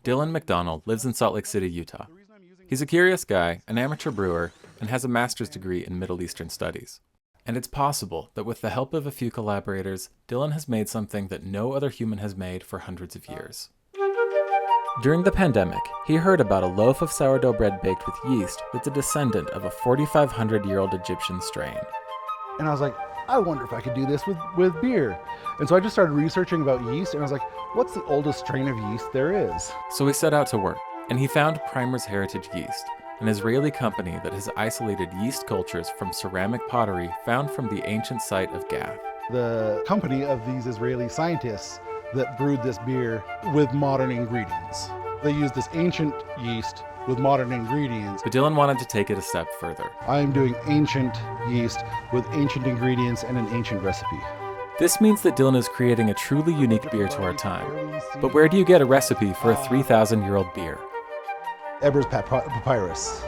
Dylan McDonnell lives in Salt Lake City, Utah. He's a curious guy, an amateur brewer, and has a master's degree in Middle Eastern studies. And it's possible that with the help of a few collaborators, Dylan has made something that no other human has made for hundreds of years. During the pandemic, he heard about a loaf of sourdough bread baked with yeast that's a descendant of a 4,500-year-old Egyptian strain. And I was like, I wonder if I could do this with beer. And so I just started researching about yeast, and I was like, what's the oldest strain of yeast there is? So he set out to work, and he found Primer's Heritage Yeast, an Israeli company that has isolated yeast cultures from ceramic pottery found from the ancient site of Gath. The company of these Israeli scientists that brewed this beer with modern ingredients. They used this ancient yeast with modern ingredients. But Dylan wanted to take it a step further. I'm doing ancient yeast with ancient ingredients and an ancient recipe. This means that Dylan is creating a truly unique beer to our time. But where do you get a recipe for a 3,000-year-old beer? Eber's papyrus.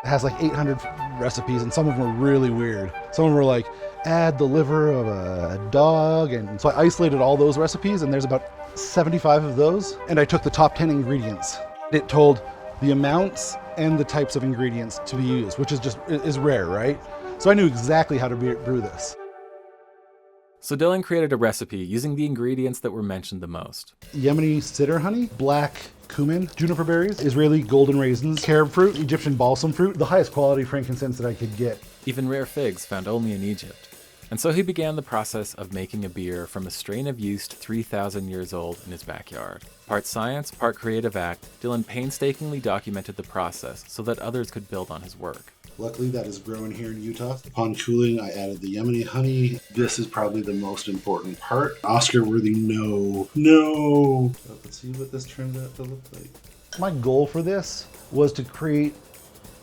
It has like 800 recipes, and some of them are really weird. Some of them are like, add the liver of a dog, and so I isolated all those recipes, and there's about 75 of those, and I took the top 10 ingredients. It told the amounts and the types of ingredients to be used, which is rare, right? So I knew exactly how to brew this. So Dylan created a recipe using the ingredients that were mentioned the most. Yemeni cedar honey, black cumin, juniper berries, Israeli golden raisins, carob fruit, Egyptian balsam fruit, the highest quality frankincense that I could get. Even rare figs found only in Egypt. And so he began the process of making a beer from a strain of yeast 3,000 years old in his backyard. Part science, part creative act, Dylan painstakingly documented the process so that others could build on his work. Luckily, that is growing here in Utah. Upon cooling, I added the Yemeni honey. This is probably the most important part. Oscar-worthy, no. Let's see what this turns out to look like. My goal for this was to create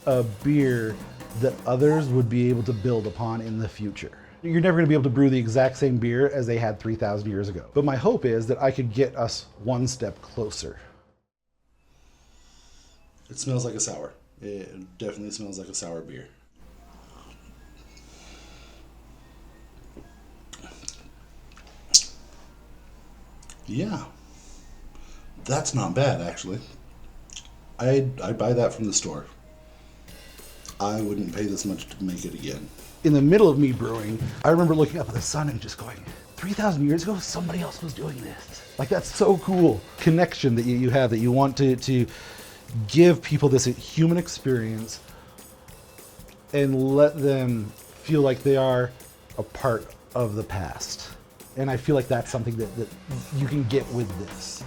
a beer that others would be able to build upon in the future. You're never going to be able to brew the exact same beer as they had 3,000 years ago. But my hope is that I could get us one step closer. It smells like a sour. It definitely smells like a sour beer. Yeah, that's not bad actually. I'd buy that from the store. I wouldn't pay this much to make it again. In the middle of me brewing, I remember looking up at the sun and just going, 3,000 years ago, somebody else was doing this. Like, that's so cool. Connection that you have, that you want to give people this human experience and let them feel like they are a part of the past. And I feel like that's something that you can get with this.